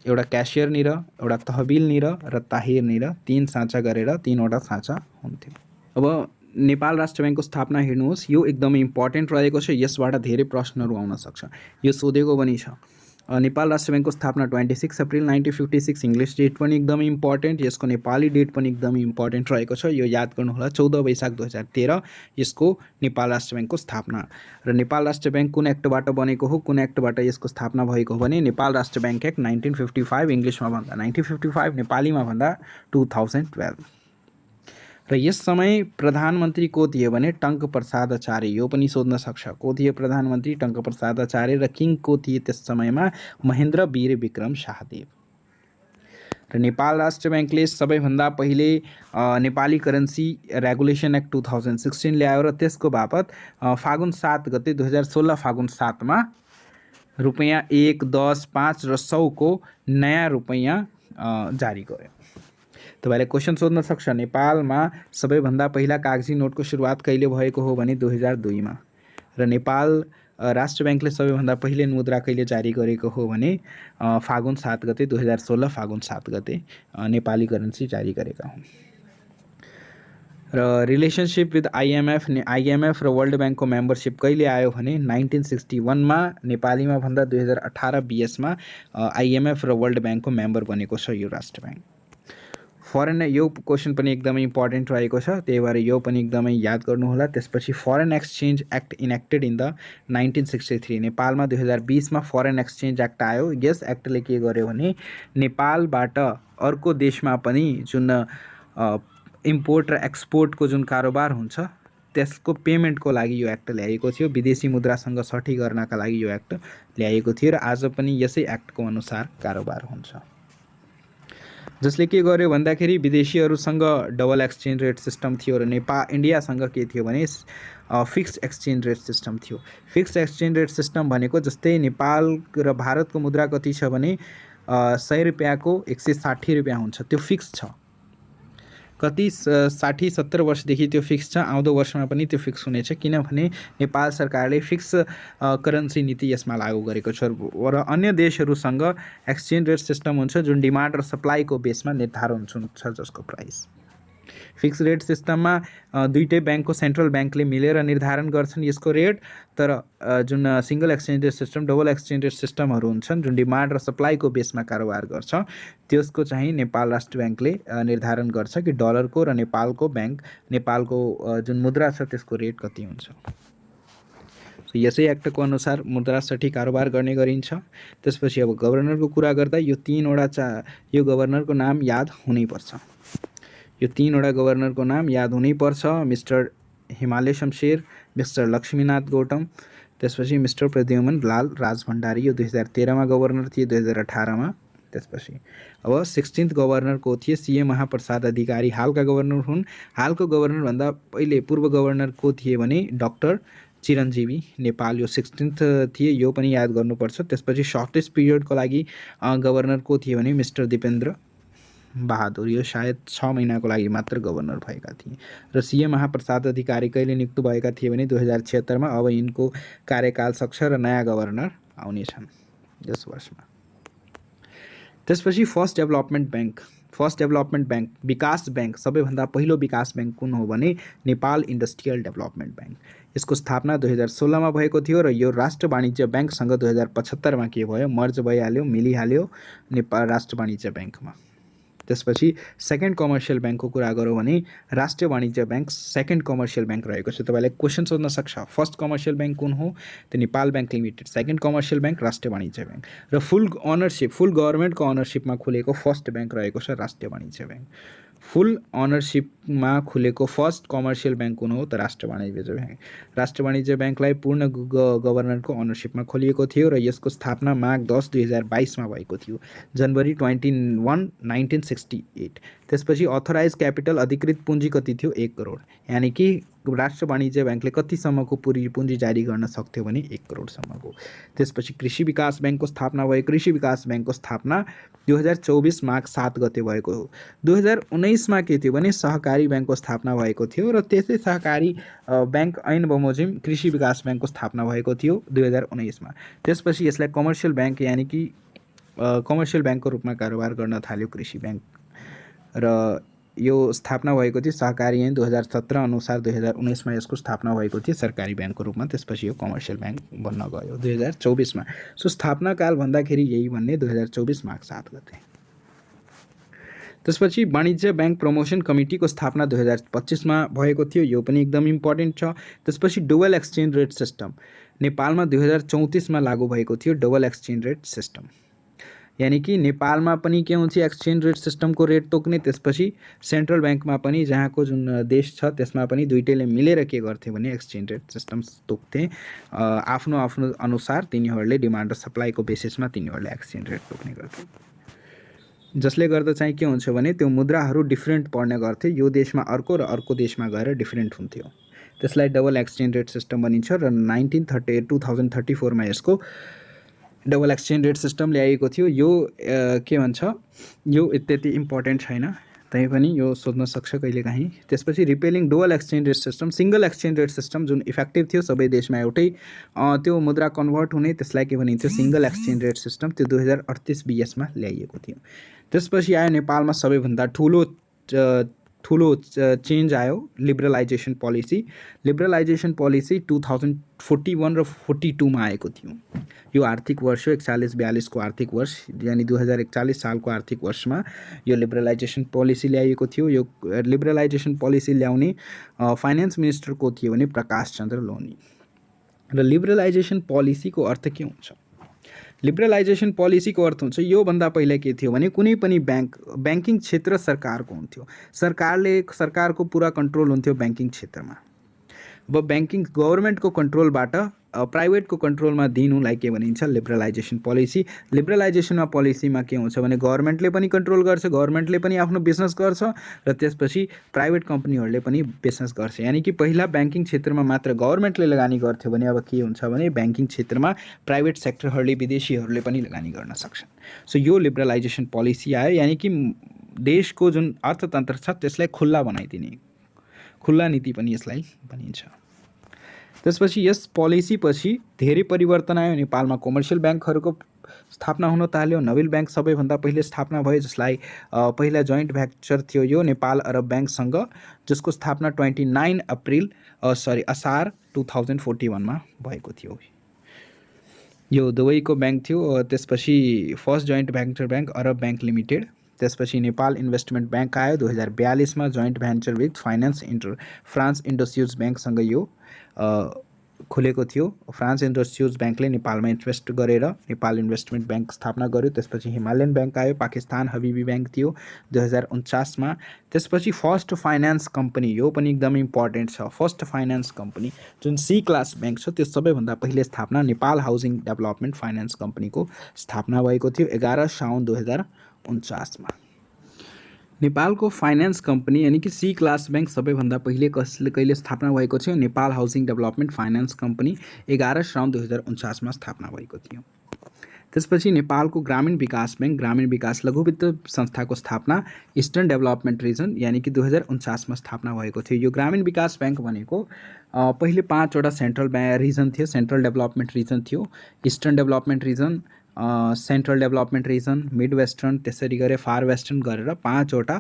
एउटा क्यासियरनिर, एउटा तहबिलनिर र ताहिरनिर 3 साँचा गरेर 3वटा साँचा हुन्थ्यो। अब नेपाल राष्ट्र ब्याङ्कको स्थापना हेर्नुहोस्, यो एकदमै इम्पोर्टेन्ट रहेको छ। यसबाट धेरै प्रश्नहरू आउन सक्छ, यो सोधेको पनि छ। नेपाल राष्ट्र ब्याङ्कको स्थापना 26 अप्रिल 1956, इङ्ग्लिस डेट पनि एकदमै इम्पोर्टेन्ट। यसको नेपाली डेट पनि एकदमै इम्पोर्टेन्ट रहेको छ, यो याद गर्नुहोला। 14 वैशाख 2013 यसको नेपाल राष्ट्र ब्याङ्कको स्थापना। र नेपाल राष्ट्र ब्याङ्क कुन एक्टबाट बनेको हो, कुन एक्टबाट यसको स्थापना भएको हो भने नेपाल राष्ट्र ब्याङ्क एक्ट 1955, इङ्ग्लिसमा भन्दा 1955, नेपालीमा भन्दा 2012। र यस समय प्रधानमन्त्री को थिए भने टङ्क प्रसाद आचार्य। यो पनि सोध्न सक्छ, को थिए प्रधानमन्त्री? टङ्क प्रसाद आचार्य। र किङ को थिए त्यस समयमा? महेन्द्र वीर विक्रम शाहदेव। र नेपाल राष्ट्र ब्याङ्कले सबैभन्दा पहिले नेपाली करेन्सी रेगुलेसन एक्ट 2016 ल्यायो र त्यसको बापत फागुन 7 गते 2016 फागुन 7 मा रुपियाँ 1, 10, 5 र 100 को नयाँ रुपियाँ जारी गर्यो। तपाईँले क्वेसन सोध्न सक्छ, नेपालमा सबैभन्दा पहिला कागजी नोटको सुरुवात कहिले भएको हो भने 2002 मा। र नेपाल राष्ट्र ब्याङ्कले सबैभन्दा पहिले मुद्रा कहिले जारी गरेको हो भने फागुन 7 गते 2016 फागुन 7 गते नेपाली करेन्सी जारी गरेका हुन्। र रिलेसनसिप विथ आइएमएफ र वर्ल्ड ब्याङ्कको मेम्बरसिप कहिले आयो भने 1961 मा। नेपालीमा भन्दा 2018-20 मा आइएमएफ र वर्ल्ड ब्याङ्कको मेम्बर बनेको छ यो राष्ट्र ब्याङ्क। फरेन, यो क्वेसन पनि एकदमै इम्पोर्टेन्ट रहेको छ, त्यही भएर यो पनि एकदमै याद गर्नुहोला। त्यसपछि foreign exchange act enacted in the 1963। नेपालमा 2020 मा फरेन एक्सचेन्ज एक्ट आयो। यस एक्टले के गर्यो भने नेपालबाट अर्को देशमा पनि जुन इम्पोर्ट र एक्सपोर्टको जुन कारोबार हुन्छ त्यसको पेमेन्टको लागि यो एक्ट ल्याएको थियो। विदेशी मुद्रासँग सठी गर्नका लागि यो एक्ट ल्याएको थियो र आज पनि यसै एक्टको अनुसार कारोबार हुन्छ। जसले के गर्यो भन्दाखेरि विदेशीहरूसँग डबल एक्सचेन्ज रेट सिस्टम थियो र इन्डियासँग के थियो भने फिक्स्ड एक्सचेन्ज रेट सिस्टम थियो। फिक्स्ड एक्सचेन्ज रेट सिस्टम भनेको जस्तै नेपाल र भारतको मुद्रा कति छ भने 100 रुपियाँको 160 रुपियाँ हुन्छ, त्यो फिक्स छ। कति 60-70 वर्षदेखि त्यो फिक्स छ, आउँदो वर्षमा पनि त्यो फिक्स हुनेछ, किनभने नेपाल सरकारले फिक्स करेन्सी नीति यसमा लागू गरेको छ। र अन्य देशहरूसँग एक्सचेन्ज रेट सिस्टम हुन्छ जुन डिमान्ड र सप्लाईको बेसमा निर्धारण हुन्छ, जसको प्राइस। फिक्स रेट सिस्टममा दुईटै ब्याङ्कको सेन्ट्रल ब्याङ्कले मिलेर निर्धारण गर्छन् यसको रेट, तर जुन single exchange rate system, double exchange rate सिस्टमहरू हुन्छन् जुन डिमान्ड र सप्लाईको बेसमा कारोबार गर्छ, त्यसको चाहिँ नेपाल राष्ट्र ब्याङ्कले निर्धारण गर्छ कि डलरको र नेपालको जुन मुद्रा छ त्यसको रेट कति हुन्छ। यसै एक्टको अनुसार मुद्रा सठी कारोबार गर्ने गरिन्छ। त्यसपछि अब गभर्नरको कुरा गर्दा यो गभर्नरको नाम याद हुनैपर्छ। यो 3वटा गभर्नरको नाम याद हुनैपर्छ। मिस्टर हिमालय शमशेर, मिस्टर लक्ष्मीनाथ गौतम, त्यसपछि मिस्टर प्रद्युमन लाल राजभण्डारी। यो 2013 मा गभर्नर थिए, 2018 मा। त्यसपछि अब 16th गभर्नर को थिए सीए महाप्रसाद अधिकारी, हालका गभर्नर हुन्। हालको गभर्नरभन्दा पहिले पूर्व गभर्नर को थिए भने डाक्टर चिरञ्जीवी नेपाल, यो 16th थिए, यो पनि याद गर्नुपर्छ। त्यसपछि सर्टेस्ट पिरियडको लागि गभर्नर को थिए भने मिस्टर दिपेन्द्र बहादुर, यो सायद 6 महिनाको लागि मात्र गभर्नर भएका थिए। र सीए महाप्रसाद अधिकारी कहिले नियुक्त भएका थिए भने 2076 मा। अब यिनको कार्यकाल सक्छ र नयाँ गभर्नर आउनेछन् यस वर्षमा। त्यसपछि फर्स्ट डेभलपमेन्ट ब्याङ्क विकास ब्याङ्क, सबैभन्दा पहिलो विकास ब्याङ्क कुन हो भने नेपाल इन्डस्ट्रियल डेभलपमेन्ट ब्याङ्क। यसको स्थापना 2016 मा भएको थियो र यो राष्ट्र वाणिज्य ब्याङ्कसँग 2075 मा के भयो, मर्ज भइहाल्यो, मिलिहाल्यो नेपाल राष्ट्र वाणिज्य ब्याङ्कमा। त्यसपछि सेकेन्ड कमर्सियल ब्याङ्कको कुरा गरौँ भने राष्ट्रिय वाणिज्य ब्याङ्क सेकेन्ड कमर्सियल ब्याङ्क रहेको छ। तपाईँलाई क्वेसन सोध्न सक्छ, फर्स्ट कमर्सियल ब्याङ्क कुन हो? त्यो Nepal bank limited. Second commercial bank राष्ट्रिय वाणिज्य ब्याङ्क। र फुल गभर्नमेन्टको अनरसिपमा खुलेको फर्स्ट ब्याङ्क रहेको छ राष्ट्रिय वाणिज्य ब्याङ्क। फुल अनरसिपमा खुलेको फर्स्ट कमर्सियल ब्याङ्क कुन हो त राष्ट्र वाणिज्य ब्याङ्क। राष्ट्र वाणिज्य ब्याङ्कलाई पूर्ण गभर्नरको अनरसिपमा खोलिएको थियो र यसको स्थापना माघ 10 2022मा भएको थियो, जनवरी 21 1968। त्यसपछि अथोराइज क्यापिटल अधिकृत पुँजी कति थियो 1 करोड, यानि कि राष्ट्र वाणिज्य ब्याङ्कले कतिसम्मको पुँजी जारी गर्न सक्थ्यो भने 1 करोडसम्मको। त्यसपछि कृषि विकास ब्याङ्कको स्थापना भयो। कृषि विकास ब्याङ्कको स्थापना 2024 माघ 7 गते भएको हो। 2019मा के थियो भने सहकारी ब्याङ्कको स्थापना भएको थियो र त्यसै सहकारी ब्याङ्क ऐन बमोजिम कृषि विकास ब्याङ्कको स्थापना भएको थियो 2019मा। त्यसपछि यसलाई कमर्सियल ब्याङ्क यानि कि कमर्सियल ब्याङ्कको रूपमा कारोबार गर्न थाल्यो कृषि ब्याङ्क, र यो स्थापना भएको थियो सहकारी ऐन 2017 अनुसार 2019मा यसको स्थापना भएको थियो सरकारी ब्याङ्कको रूपमा। त्यसपछि यो कमर्सियल ब्याङ्क बन्न गयो 2024मा। सो स्थापना काल भन्दाखेरि यही भन्ने 2024 माघ 7 गते। त्यसपछि वाणिज्य ब्याङ्क प्रमोसन कमिटीको स्थापना 2025मा भएको थियो, यो पनि एकदम इम्पोर्टेन्ट छ। त्यसपछि डबल एक्सचेन्ज रेट सिस्टम नेपालमा 2034मा लागू भएको थियो। डबल एक्सचेन्ज रेट सिस्टम यानी कि नेपालमा पनि के हुन्छ एक्सचेन्ज रेट सिस्टमको रेट तोक्ने, त्यसपछि सेन्ट्रल ब्याङ्कमा पनि जहाँको जुन देश छ त्यसमा पनि दुईटैले मिलेर के गर्थे भने एक्सचेन्ज रेट सिस्टम तोक्थे। आफ्नो आफ्नो अनुसार तिनीहरूले डिमान्ड र सप्लाईको बेसिसमा तिनीहरूले एक्सचेन्ज रेट तोक्ने गर्थे, जसले गर्दा चाहिँ के हुन्छ भने त्यो मुद्राहरू डिफ्रेन्ट पर्ने गर्थे। यो देशमा अर्को र अर्को देशमा गएर डिफ्रेन्ट हुन्थ्यो। त्यसलाई डबल एक्सचेन्ज रेट सिस्टम भनिन्छ र 2034मा यसको डबल एक्सचेन्ज रेट सिस्टम ल्याएको थियो। यो के भन्छ यो त्यति इम्पोर्टेन्ट छैन, तैपनि यो सोध्न सक्छ कहिलेकाहीँ। त्यसपछि repealing dual exchange rate system, single exchange rate system जुन इफेक्टिभ थियो सबै देशमा एउटै त्यो मुद्रा कन्भर्ट हुने, त्यसलाई के भनिन्थ्यो सिङ्गल एक्सचेन्ज रेट सिस्टम। त्यो 2038-20मा ल्याइएको थियो। त्यसपछि आयो नेपालमा सबैभन्दा ठुलो चेन्ज आयो लिबरलाइजेसन पोलिसी। लिबरलाइजेसन पोलिसी 2041 र 42मा आएको थियो। यो आर्थिक वर्ष 41-42 को आर्थिक वर्ष यानी 2041 सालको आर्थिक वर्षमा यो लिबरलाइजेसन पोलिसी ल्याइएको थियो। यो लिबरलाइजेसन पोलिसी ल्याउने फाइनेन्स मिनिस्टर को थियो भने प्रकाश चन्द्र लोनी। र लिबरलाइजेसन पोलिसीको अर्थ के हुन्छ? लिबरलाइजेसन पोलिसीको अर्थ हुन्छ योभन्दा पहिला के थियो भने कुनै पनि ब्याङ्किङ क्षेत्र सरकारको हुन्थ्यो। सरकारको पुरा कन्ट्रोल हुन्थ्यो ब्याङ्किङ क्षेत्रमा। अब ब्याङ्किङ गभर्नमेन्टको कन्ट्रोलबाट प्राइभेटको कन्ट्रोलमा दिनुलाई के भनिन्छ लिबरलाइजेसन पोलिसी। लिबरलाइजेसनमा पोलिसीमा के हुन्छ भने गभर्नमेन्टले पनि कन्ट्रोल गर्छ, गभर्नमेन्टले पनि आफ्नो बिजनेस गर्छ र त्यसपछि प्राइभेट कम्पनीहरूले पनि बिजनेस गर्छ। यानी कि पहिला ब्याङ्किङ क्षेत्रमा मात्र गभर्नमेन्टले लगानी गर्थ्यो भने अब के हुन्छ भने ब्याङ्किङ क्षेत्रमा प्राइभेट सेक्टरहरूले विदेशीहरूले पनि लगानी गर्न सक्छन्। सो यो लिबरलाइजेसन पोलिसी आयो, यानी कि देशको जुन अर्थतन्त्र छ त्यसलाई खुल्ला बनाइदिने, खुल्ला नीति पनि यसलाई भनिन्छ। त्यसपछि यस पोलिसीपछि धेरै परिवर्तन आयो। नेपालमा कमर्सियल ब्याङ्कहरूको स्थापना हुन थाल्यो। नोबेल ब्याङ्क सबैभन्दा पहिले स्थापना भयो, जसलाई पहिला जोइन्ट भेन्चर थियो यो नेपाल अरब ब्याङ्कसँग, जसको स्थापना 29 असार 2041मा भएको थियो। यो दुवैको ब्याङ्क थियो। त्यसपछि फर्स्ट जोइन्ट भेन्चर ब्याङ्क अरब ब्याङ्क लिमिटेड। त्यसपछि नेपाल इन्भेस्टमेन्ट ब्याङ्क आयो 2042मा जोइन्ट भेन्चर विथ फ्रान्स इन्डोस्युज ब्याङ्कसँग यो खुलेको थियो। फ्रान्स इन्डोस्युज ब्याङ्कले नेपालमा इन्भेस्ट गरेर नेपाल इन्भेस्टमेन्ट ब्याङ्क स्थापना गर्यो। त्यसपछि हिमालयन ब्याङ्क आयो। पाकिस्तान हबिबी ब्याङ्क थियो 2049मा। त्यसपछि फर्स्ट फाइनेन्स कम्पनी, यो पनि एकदम इम्पोर्टेन्ट छ। फर्स्ट फाइनेन्स कम्पनी जुन सी क्लास ब्याङ्क छ त्यो सबैभन्दा पहिले स्थापना नेपाल हाउसिङ डेभलपमेन्ट फाइनेन्स कम्पनीको स्थापना भएको थियो 11 साउन 2049मा। नेपालको फाइनेन्स कम्पनी यानी कि सी क्लास ब्याङ्क सबैभन्दा पहिले कहिले स्थापना भएको थियो? Nepal housing development finance company 11 साउन 2049मा स्थापना भएको थियो। त्यसपछि नेपालको ग्रामीण विकास ब्याङ्क, ग्रामीण विकास लघु वित्त संस्थाको स्थापना इस्टर्न डेभलपमेन्ट रिजन यानी कि 2049मा स्थापना भएको थियो। यो ग्रामीण विकास ब्याङ्क भनेको पहिले 5वटा सेन्ट्रल रिजन थियो। सेन्ट्रल डेभलपमेन्ट रिजन थियो, eastern development region, central development region, mid western, त्यसरी गरे फार वेस्टर्न गरेर 5वटा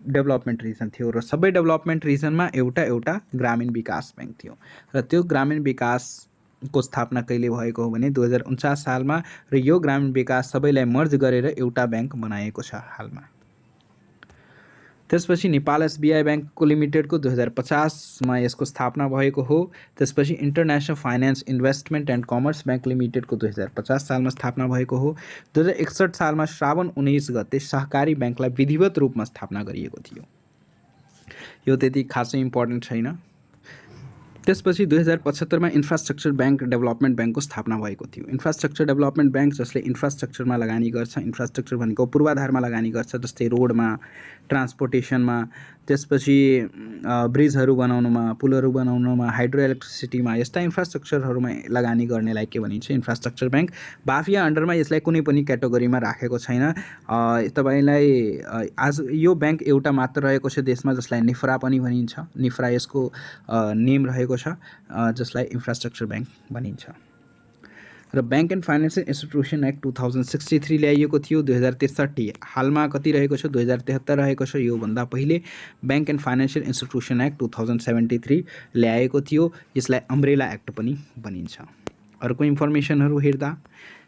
डेभलपमेन्ट रिजन थियो र सबै डेभलपमेन्ट रिजनमा एउटा ग्रामीण विकास ब्याङ्क थियो। र त्यो ग्रामीण विकासको स्थापना कहिले भएको हो भने 2049 सालमा र यो ग्रामीण विकास सबैलाई मर्ज गरेर एउटा ब्याङ्क बनाएको छ हालमा। त्यसपछि नेपाल एसबिआई ब्याङ्क लिमिटेडको 2050 मा यसको स्थापना भएको हो। त्यसपछि international finance investment and commerce bank लिमिटेडको 2050 सालमा स्थापना भएको हो। 2061 सालमा श्रावण 19 गते सहकारी ब्याङ्कलाई विधिवत रूपमा स्थापना गरिएको थियो। यो त्यति खासै इम्पोर्टेन्ट छैन। त्यसपछि 2075 मा इन्फ्रास्ट्रक्चर ब्याङ्क डेभलपमेन्ट ब्याङ्कको स्थापना भएको थियो। इन्फ्रास्ट्रक्चर डेभलपमेन्ट ब्याङ्क जसले इन्फ्रास्ट्रक्चरमा लगानी गर्छ, इन्फ्रास्ट्रक्चर भनेको पूर्वाधारमा लगानी गर्छ, जस्तै रोडमा, ट्रान्सपोर्टेसनमा, त्यसपछि ब्रिजहरू बनाउनुमा, पुलहरू बनाउनुमा, हाइड्रो इलेक्ट्रिसिटीमा, यस्ता इन्फ्रास्ट्रक्चरहरूमा लगानी गर्नेलाई के भनिन्छ? Infrastructure bank. बाफिया अन्डरमा यसलाई कुनै पनि क्याटेगोरीमा राखेको छैन। तपाईलाई आज यो ब्याङ्क एउटा मात्र रहेको छ देशमा जसलाई निफ्रा पनि भनिन्छ। निफ्रा यसको नेम रहेको छ, जसलाई इन्फ्रास्ट्रक्चर ब्याङ्क भनिन्छ। र bank and financial institution act 2063 ल्याइएको थियो। 2063 हालमा कति रहेको छ? 2073 रहेको छ। योभन्दा पहिले bank and financial institution act 2073 ल्याएको थियो। यसलाई अम्ब्रेला एक्ट पनि भनिन्छ। अर्को इन्फर्मेसनहरू हेर्दा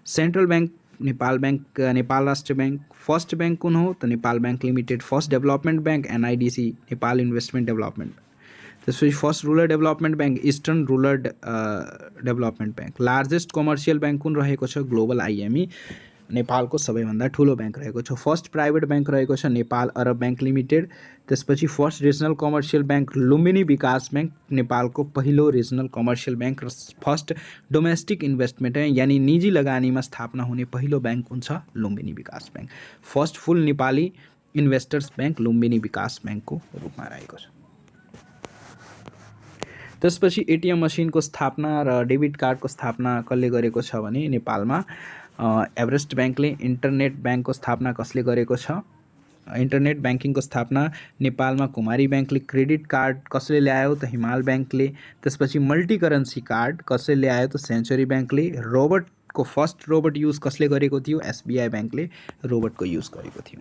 central bank Nepal bank, Nepal Rastra bank. First bank कुन हो? त Nepal bank limited. First development bank NIDC, Nepal investment development. त्यसपछि first rural development bank eastern rural development bank. Largest commercial bank कुन रहेको छ? ग्लोबल आइएमई, नेपालको सबैभन्दा ठुलो ब्याङ्क रहेको छ। फर्स्ट प्राइभेट ब्याङ्क रहेको छ नेपाल अरब ब्याङ्क लिमिटेड। त्यसपछि first regional commercial bank Lumbini विकास ब्याङ्क, नेपालको पहिलो रिजनल कमर्सियल ब्याङ्क। र फर्स्ट डोमेस्टिक इन्भेस्टमेन्ट यानि निजी लगानीमा स्थापना हुने पहिलो ब्याङ्क कुन छ? लुम्बिनी विकास ब्याङ्क। फर्स्ट फुल नेपाली इन्भेस्टर्स ब्याङ्क लुम्बिनी विकास ब्याङ्कको रूपमा रहेको छ। त्यसपछि एटिएम मसिनको स्थापना र डेबिट कार्डको स्थापना कसले गरेको छ भने नेपालमा एभरेस्ट ब्याङ्कले। इन्टरनेट ब्याङ्कको स्थापना कसले गरेको छ? इन्टरनेट ब्याङ्किङको स्थापना नेपालमा कुमारी ब्याङ्कले। क्रेडिट कार्ड कसले ल्यायो? त हिमाल ब्याङ्कले। त्यसपछि मल्टी करेन्सी कार्ड कसले ल्यायो? त सेन्चुरी ब्याङ्कले। रोबोटको फर्स्ट रोबोट युज कसले गरेको थियो? एसबिआई ब्याङ्कले रोबोटको युज गरेको थियो।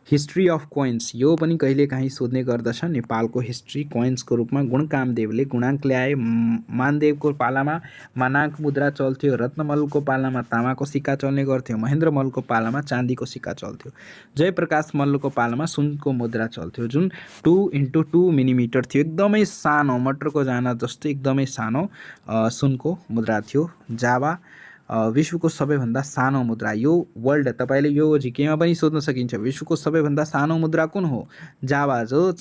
हिस्ट्री अफ कोइन्स यो पनि कहिलेकाहीँ सोध्ने गर्दछ। नेपालको हिस्ट्री कोइन्सको रूपमा गुणकामदेवले गुणाङ्क ल्याए। मानदेवको पालामा मानाङ्क मुद्रा चल्थ्यो। रत्नमलको पालामा तामाको सिक्का चल्ने गर्थ्यो। महेन्द्र मल्लको पालामा चाँदीको सिक्का चल्थ्यो। जयप्रकाश मल्लको पालामा सुनको मुद्रा चल्थ्यो, जुन 2x2 मिलिमिटर थियो। एकदमै सानो, मटरको जाना जस्तो एकदमै सानो सुनको मुद्रा थियो। जावा विश्वको सबैभन्दा सानो मुद्रा। यो वर्ल्ड तपाईँले यो जिकेमा पनि सोध्न सकिन्छ। विश्वको सबैभन्दा सानो मुद्रा कुन हो? जावा, जो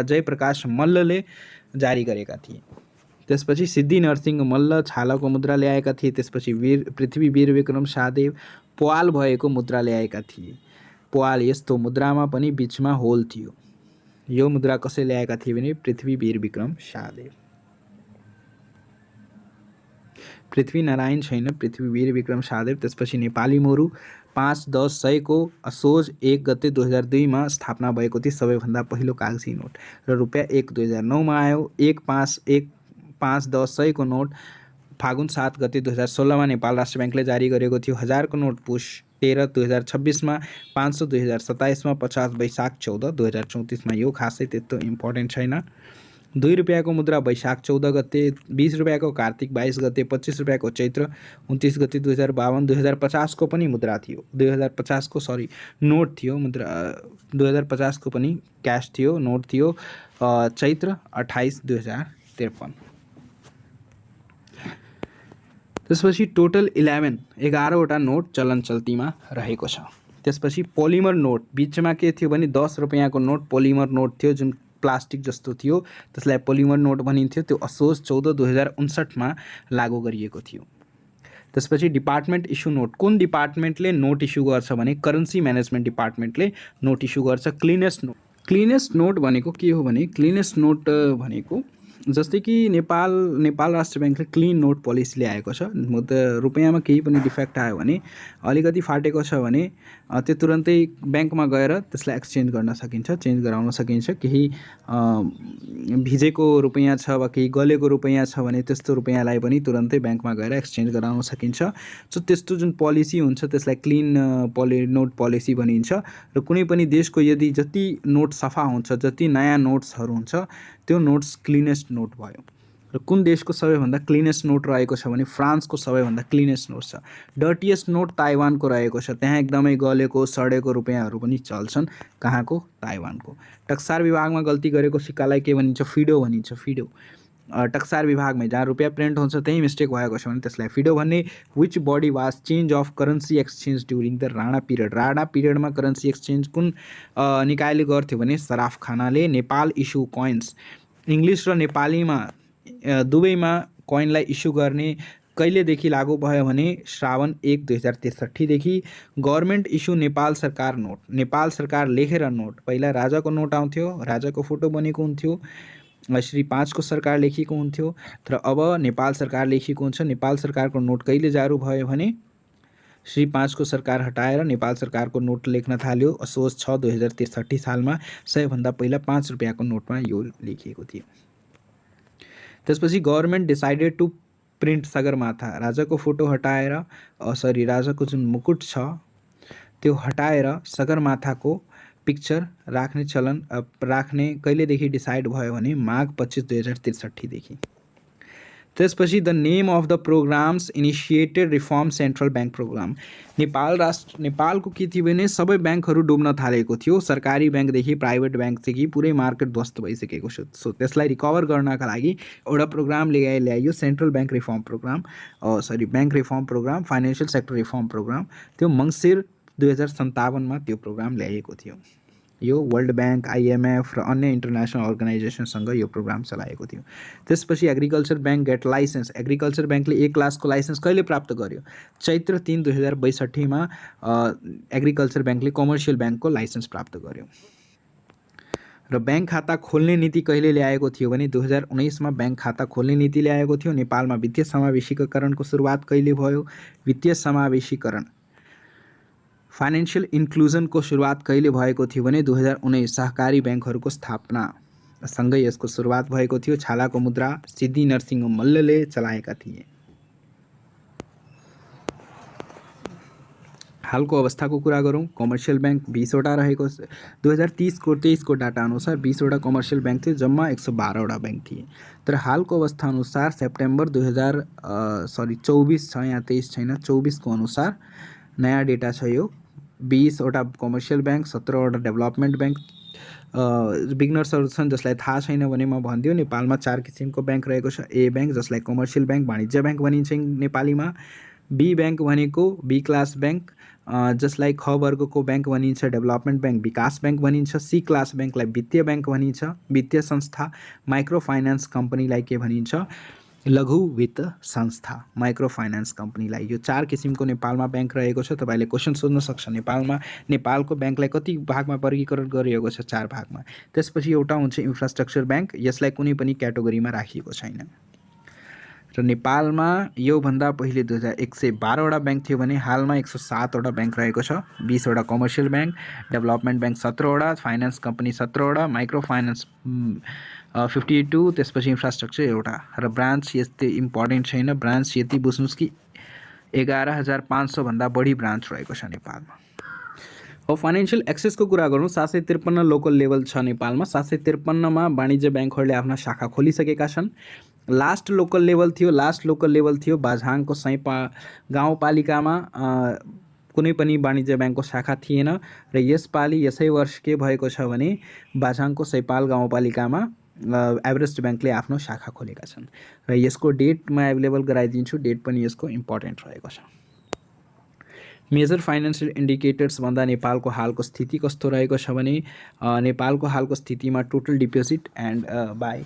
जयप्रकाश मल्लले जारी गरेका थिए। त्यसपछि सिद्धि नरसिंह मल्ल छालाको मुद्रा ल्याएका थिए। त्यसपछि पृथ्वी वीर विक्रम शाहदेव प्वाल भएको मुद्रा ल्याएका थिए। प्वाल यस्तो मुद्रामा पनि बिचमा होल थियो। यो मुद्रा कसले ल्याएका थिए भने पृथ्वी वीर विक्रम शाहदेव। पृथ्वी नारायण छैन, पृथ्वी वीर विक्रम शाहदेव। त्यसपछि नेपाली मोरु 5-10-100 को असोज 1 गते 2002 मा स्थापना भएको थियो। सबैभन्दा पहिलो कागजी नोट। र रुपियाँ 1 2009 मा आयो। 1-5-1-5-10-100 को नोट फागुन 7 गते 2016 मा नेपाल राष्ट्र ब्याङ्कले जारी गरेको थियो। 1000 को नोट पुष 13 2026 मा, 500 2027 मा, 50 वैशाख 14 2034 मा। यो खासै त्यस्तो इम्पोर्टेन्ट छैन। 2 रुपियाँको मुद्रा वैशाख 14 गते, 20 रुपियाँको कार्तिक 22 गते, 25 रुपियाँको चैत्र 29 गते 2052। 2050 को पनि मुद्रा थियो। 2050 को नोट थियो। मुद्रा 2050 को पनि क्यास थियो, नोट थियो। चैत्र 28 2053। त्यसपछि टोटल 11वटा नोट चलन चल्तीमा रहेको छ। त्यसपछि पोलिमर नोट बिचमा के थियो भने 10 रुपियाँको नोट पोलिमर नोट थियो, जुन प्लास्टिक जस्तो थियो। त्यसलाई पोलिमर नोट भनिन्थ्यो। त्यो असोज 14 2059 मा लागू गरिएको थियो। त्यसपछि डिपार्टमेन्ट इस्यु नोट। कुन डिपार्टमेन्टले नोट इस्यु गर्छ भने करेन्सी म्यानेजमेन्ट डिपार्टमेन्टले नोट इस्यु गर्छ। क्लिनेस्ट नोट भनेको के हो भने क्लिनेस्ट नोट भनेको जस्तै कि नेपाल राष्ट्र ब्याङ्कले क्लिन नोट पोलिसी ल्याएको छ। रुपियाँमा केही पनि डिफेक्ट आयो भने, अलिकति फाटेको छ भने त्यो तुरन्तै ब्याङ्कमा गएर त्यसलाई एक्सचेन्ज गर्न सकिन्छ, चेन्ज गराउन सकिन्छ। केही भिजेको रुपियाँ छ वा केही गलेको रुपियाँ छ भने त्यस्तो रुपियाँलाई पनि तुरन्तै ब्याङ्कमा गएर एक्सचेन्ज गराउन सकिन्छ। सो त्यस्तो जुन पोलिसी हुन्छ त्यसलाई क्लिन नोट पोलिसी भनिन्छ। र कुनै पनि देशको यदि जति नोट सफा हुन्छ, जति नयाँ नोट्सहरू हुन्छ, त्यो नोट्स क्लिनेस्ट नोट भयो। र कुन देशको सबैभन्दा क्लिनेस्ट नोट रहेको छ भने फ्रान्सको सबैभन्दा क्लिनेस्ट नोट छ। डर्टिएस्ट नोट ताइवानको रहेको छ, त्यहाँ एकदमै गलेको सडेको रुपियाँहरू पनि चल्छन्। कहाँको? ताइवानको। टक्सार विभागमा गल्ती गरेको सिक्कालाई के भनिन्छ? फिडो भनिन्छ। फिडो टक्सार विभागमै जहाँ रुपियाँ प्रिन्ट हुन्छ त्यही मिस्टेक भएको छ भने त्यसलाई फिडो भन्ने। Which body was change of currency exchange during the Rana period? Rana पिरियडमा करेन्सी एक्सचेन्ज कुन निकायले गर्थ्यो भने सराफखानाले। नेपाल इस्यु कोइन्स, इङ्ग्लिस र नेपालीमा दुवैमा कोइनलाई इस्यु गर्ने कहिलेदेखि लागू भयो भने श्रावण 1 2063देखि। गभर्मेन्ट इस्यु नेपाल सरकार नोट, नेपाल सरकार लेखेर नोट। पहिला राजाको नोट आउँथ्यो, राजाको फोटो बनेको हुन्थ्यो, श्री 5 को सरकार लेखिएको हुन्थ्यो। तर अब नेपाल सरकार लेखिएको हुन्छ। नेपाल सरकारको नोट कहिले जारी भयो भने श्री 5 को सरकार हटाएर नेपाल सरकारको नोट लेख्न थाल्यो असोज 6 2063 सालमा। सबैभन्दा पहिला 5 रुपियाँको नोटमा यो लेखिएको थियो। त्यसपछि government decided to print Sagarmatha, राजाको फोटो हटाएर राजाको जुन मुकुट छ त्यो हटाएर सगरमाथाको पिक्चर राख्ने चलन राख्ने कहिलेदेखि डिसाइड भयो भने माघ 25 2063देखि। त्यसपछि the name of the programs initiated reform central bank program. नेपालको के थियो भने सबै ब्याङ्कहरू डुब्न थालेको थियो, सरकारी ब्याङ्कदेखि प्राइभेट ब्याङ्कदेखि पुरै मार्केट ध्वस्त भइसकेको छ। सो त्यसलाई रिकभर गर्नका लागि एउटा प्रोग्राम ल्याइयो, central bank reform program, bank reform program, financial sector reform program. त्यो मङ्सिर 2057मा त्यो प्रोग्राम ल्याइएको थियो। यो वर्ल्ड ब्याङ्क, IMF र अन्य इन्टरनेसनल अर्गनाइजेसनसँग यो प्रोग्राम चलाएको थियो। त्यसपछि agriculture bank get licence, agriculture ब्याङ्कले 1 क्लासको लाइसेन्स कहिले प्राप्त गर्यो? चैत्र 3 2062मा एग्रिकल्चर ब्याङ्कले कमर्सियल ब्याङ्कको लाइसेन्स प्राप्त गर्यो। र ब्याङ्क खाता खोल्ने नीति कहिले ल्याएको थियो भने 2019मा ब्याङ्क खाता खोल्ने नीति ल्याएको थियो। नेपालमा वित्तीय समावेशीकरणको सुरुवात कहिले भयो? वित्तीय समावेशीकरण फाइनेन्शियल इन्क्लुजनको सुरुवात कहिले भएको थियो भने 2019 सहकारी ब्याङ्कहरूको स्थापना सँगै यसको सुरुवात भएको थियो। छालाको मुद्रा सिद्धि नरसिंह मल्लले चलाएका थिए। हालको अवस्थाको कुरा गरौँ, कमर्सियल ब्याङ्क 20वटा रहेको 2023 को डाटा अनुसार 20वटा कमर्सियल ब्याङ्क थियो, जम्मा 112वटा ब्याङ्क थिए। तर हालको अवस्था अनुसार सेप्टेम्बर 24 छ, यहाँ 23 छैन, 24 को अनुसार नयाँ डेटा छ यो। 20वटा कमर्सियल ब्याङ्क, 17वटा डेभलपमेन्ट ब्याङ्क। बिगनर्सहरू छन् जसलाई थाहा छैन भने म भनिदियो, नेपालमा 4 किसिमको ब्याङ्क रहेको छ। ए ब्याङ्क जसलाई कमर्सियल ब्याङ्क, वाणिज्य ब्याङ्क भनिन्छ नेपालीमा। बी ब्याङ्क भनेको बी क्लास ब्याङ्क जसलाई ख वर्गको ब्याङ्क भनिन्छ, डेभलपमेन्ट ब्याङ्क विकास ब्याङ्क भनिन्छ। सी क्लास ब्याङ्कलाई वित्तीय ब्याङ्क भनिन्छ, वित्तीय संस्था। माइक्रो फाइनेन्स कम्पनीलाई के भनिन्छ? लघु वित्त संस्था, माइक्रो फाइनेन्स कम्पनीलाई। यो 4 किसिमको नेपालमा ब्याङ्क रहेको छ। तपाईँले क्वेसन सोध्न सक्छ, नेपालको ब्याङ्कलाई कति भागमा वर्गीकरण गरिएको छ? 4 भागमा। त्यसपछि एउटा हुन्छ इन्फ्रास्ट्रक्चर ब्याङ्क, यसलाई कुनै पनि क्याटेगोरीमा राखिएको छैन। र नेपालमा योभन्दा पहिले 112वटा ब्याङ्क थियो भने हालमा 107वटा ब्याङ्क रहेको छ। 20वटा कमर्सियल ब्याङ्क, डेभलपमेन्ट ब्याङ्क 17वटा, फाइनेन्स कम्पनी 17वटा, माइक्रो फाइनेन्स 52, त्यसपछि इन्फ्रास्ट्रक्चर एउटा। र ब्रान्च यस्तै इम्पोर्टेन्ट छैन, ब्रान्च यति बुझ्नुहोस् कि 11,500 भन्दा बढी ब्रान्च रहेको छ नेपालमा। अब फाइनेन्शियल एक्सेसको कुरा गरौँ, 753 लोकल लेभल छ नेपालमा। 753मा वाणिज्य ब्याङ्कहरूले आफ्ना शाखा खोलिसकेका छन्। लास्ट लोकल लेभल थियो बाझाङको सैपा गाउँपालिकामा कुनै पनि वाणिज्य ब्याङ्कको शाखा थिएन। र यसै वर्ष के भएको छ भने बाझाङको सैपाल गाउँपालिकामा एभरेस्ट ब्याङ्कले आफ्नो शाखा खोलेका छन्। र यसको डेट म एभाइलेबल गराइदिन्छु, डेट पनि यसको इम्पोर्टेन्ट रहेको छ। मेजर फाइनेन्शियल इन्डिकेटर्स भन्दा नेपालको हालको स्थिति कस्तो रहेको छ भने नेपालको हालको स्थितिमा total deposit and by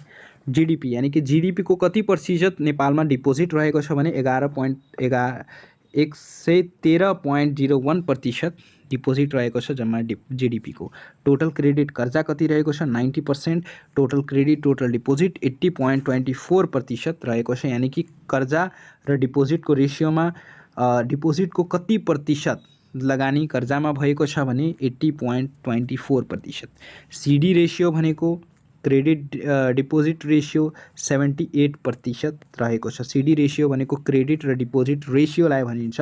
GDP, यानी कि जीडीपी को कति प्रतिशत नेपालमा डिपोजिट रहेको छ भने 113.01% डिपोजिट रहेको छ जम्मा जीडीपी को। टोटल क्रेडिट कर्जा कति रहेको छ? 90%। टोटल क्रेडिट टोटल डिपोजिट 80.24% रहेको छ, यानी कि कर्जा र डिपोजिटको रेसियोमा डिपोजिटको कति प्रतिशत लगानी कर्जामा भएको छ भने 80.24%। सीडी रेसियो भनेको क्रेडिट डिपोजिट रेसियो 78% रहेको छ। सीडी रेसियो भनेको क्रेडिट र डिपोजिट रेसियोलाई भनिन्छ।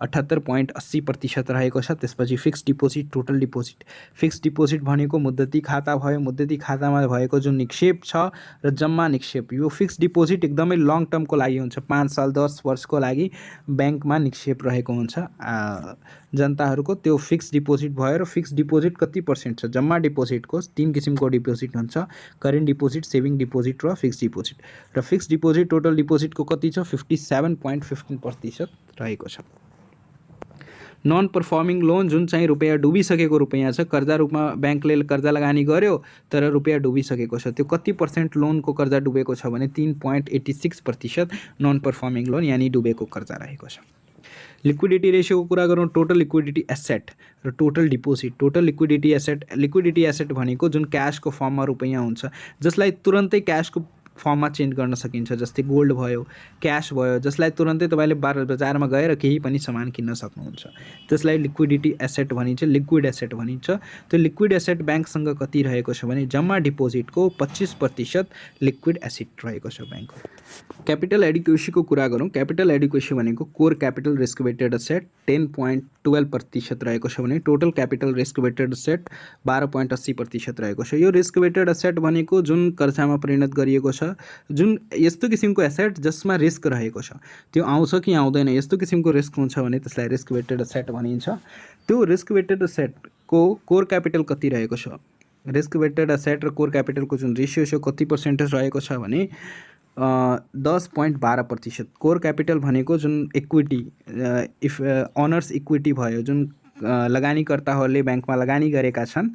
78.80% रहेको छ। त्यसपछि fixed deposit, total deposit. Fixed deposit भनेको मुद्दती खाता भयो, मुद्दती खातामा भएको जुन निक्षेप छ र जम्मा निक्षेप। यो फिक्स्ड डिपोजिट एकदमै लङ टर्मको लागि हुन्छ, 5 साल 10 वर्षको लागि ब्याङ्कमा निक्षेप रहेको हुन्छ जनताहरूको। त्यो फिक्स्ड डिपोजिट भयो र फिक्स्ड डिपोजिट कति % छ? जम्मा डिपोजिटको 3 किसिमको डिपोजिट हुन्छ, करेन्ट डिपोजिट, सेभिङ डिपोजिट र फिक्स्ड डिपोजिट। र फिक्स्ड डिपोजिट टोटल डिपोजिटको कति छ? 57.15% रहेको छ। नन पर्फर्मिङ लोन जुन चाहिँ रुपियाँ डुबिसकेको रुपियाँ छ, कर्जा रूपमा ब्याङ्कले कर्जा लगानी गर्यो तर रुपियाँ डुबिसकेको छ, त्यो कति % लोनको कर्जा डुबेको छ भने 3.86% नन पर्फर्मिङ लोन यानि डुबेको कर्जा रहेको छ। लिक्विडिटी रेसियोको कुरा गरौँ, टोटल लिक्विडिटी एसेट र total deposit. Total liquidity asset भनेको जुन क्याशको फर्ममा रुपियाँ हुन्छ, जसलाई तुरन्तै क्याशको फर्ममा चेन्ज गर्न सकिन्छ, जस्तै गोल्ड भयो, क्याश भयो, जसलाई तुरन्तै तपाईँले बजारमा गएर केही पनि सामान किन्न सक्नुहुन्छ, त्यसलाई लिक्विडिटी एसेट भनिन्छ, लिक्विड एसेट भनिन्छ। त्यो लिक्विड एसेट ब्याङ्कसँग कति रहेको छ भने जम्मा डिपोजिटको 25% लिक्विड एसेट रहेको छ ब्याङ्कको। क्यापिटल एडिक्वेसीको कुरा गरौँ, क्यापिटल एडिक्वेसी भनेको core capital risk weighted asset 10.12% रहेको छ भने total capital risk weighted asset 12.80% रहेको छ। यो रिस्क वेटेड एसेट भनेको जुन कर्जामा परिणत गरिएको छ, जुन यस्तो किसिमको एसेट जसमा रिस्क रहेको छ, त्यो आउँछ कि आउँदैन, यस्तो किसिमको रिस्क हुन्छ भने त्यसलाई रिस्क वेटेड एसेट भनिन्छ। त्यो रिस्क वेटेड एसेटको कोर क्यापिटल कति रहेको छ? रिस्क वेटेड एसेट र कोर क्यापिटलको जुन रेसियो छ कति % रहेको छ भने 10.12%। कोर क्यापिटल भनेको जुन इक्विटी, इफ अनर्स इक्विटी भयो, जुन लगानीकर्ताहरूले ब्याङ्कमा लगानी गरेका छन्,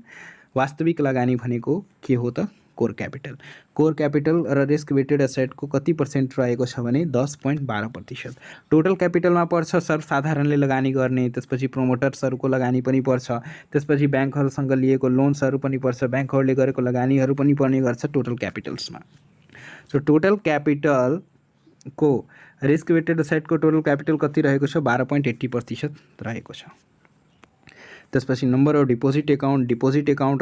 वास्तविक लगानी भनेको के हो त? Core capital. कोर क्यापिटल र रिस्क वेटेड एसेटको कति % रहेको छ भने 10.12%। टोटल क्यापिटलमा पर्छ सर्वसाधारणले लगानी गर्ने, त्यसपछि प्रोमोटर्सहरूको लगानी पनि पर्छ, त्यसपछि ब्याङ्कहरूसँग लिएको लोन्सहरू पनि पर्छ, ब्याङ्कहरूले गरेको लगानीहरू पनि पर्ने गर्छ टोटल क्यापिटल्समा। सो टोटल क्यापिटलको रिस्क वेटेड एसेटको टोटल क्यापिटल कति रहेको छ? 12.80% रहेको छ। त्यसपछि नम्बर अफ डिपोजिट एकाउन्ट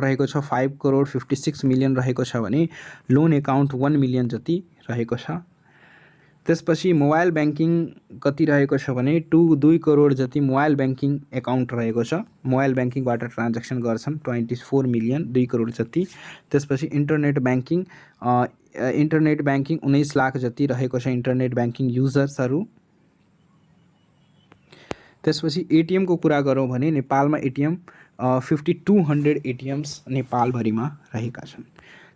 रहेको छ 5,56,00,000 रहेको छ भने लोन एकाउन्ट 1 मिलियन जति रहेको छ। त्यसपछि मोबाइल ब्याङ्किङ कति रहेको छ भने 2 करोड जति मोबाइल ब्याङ्किङ एकाउन्ट रहेको छ, मोबाइल ब्याङ्किङबाट ट्रान्ज्याक्सन गर्छन् 24 मिलियन, 2 करोड जति। त्यसपछि इन्टरनेट ब्याङ्किङ 19 लाख जति रहेको छ इन्टरनेट ब्याङ्किङ युजर्सहरू। त्यसपछि एटिएमको कुरा गरौँ भने नेपालमा एटिएम 5200 एटिएम्स नेपालभरिमा रहेका छन्।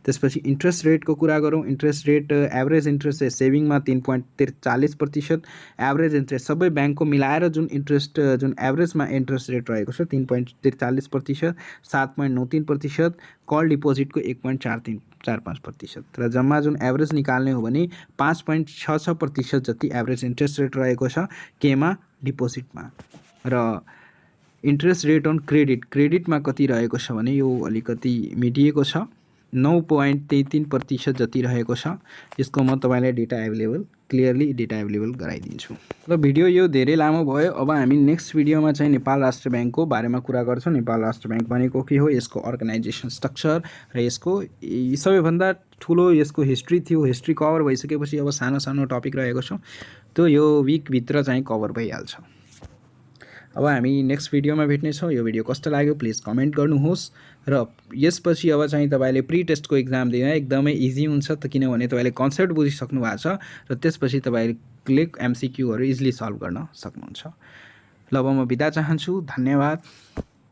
त्यसपछि इन्ट्रेस्ट रेटको कुरा गरौँ, interest rate average interest rate सेभिङमा 3.43%, एभरेज इन्ट्रेस्ट सबै ब्याङ्कको मिलाएर जुन एभरेजमा इन्ट्रेस्ट रेट रहेको छ 3.43%, 7.93%, कल डिपोजिटको 1.45% र जम्मा जुन एभरेज निकाल्ने हो भने 5.66% जति एभरेज इन्ट्रेस्ट रेट रहेको छ केमा? डिपोजिटमा। र इन्ट्रेस्ट रेट अन क्रेडिटमा कति रहेको छ भने यो अलिकति मिडिएको छ, 9.33% जति रहेको छ। यसको म तपाईँलाई क्लियरली डेटा एभाइलेबल गराइदिन्छु। र भिडियो यो धेरै लामो भयो, अब हामी नेक्स्ट भिडियोमा चाहिँ नेपाल राष्ट्र ब्याङ्कको बारेमा कुरा गर्छौँ। नेपाल राष्ट्र ब्याङ्क भनेको के हो, यसको अर्गनाइजेसन स्ट्रक्चर र यसको सबैभन्दा ठुलो यसको हिस्ट्री थियो। हिस्ट्री कभर भइसकेपछि अब सानो सानो टपिक रहेको छ, त्यो यो विकभित्र चाहिँ कभर भइहाल्छ। अब हामी नेक्स्ट भिडियोमा भेट्नेछौँ। यो भिडियो कस्तो लाग्यो प्लिज कमेन्ट गर्नुहोस् र यसपछि अब चाहिँ तपाईँले प्री टेस्टको एक्जाम दिन एकदमै इजी हुन्छ त, किनभने तपाईँले कन्सेप्ट बुझिसक्नु भएको छ र त्यसपछि तपाईँले MCQहरू इजिली सल्भ गर्न सक्नुहुन्छ। ल अब म बिदा चाहन्छु, धन्यवाद।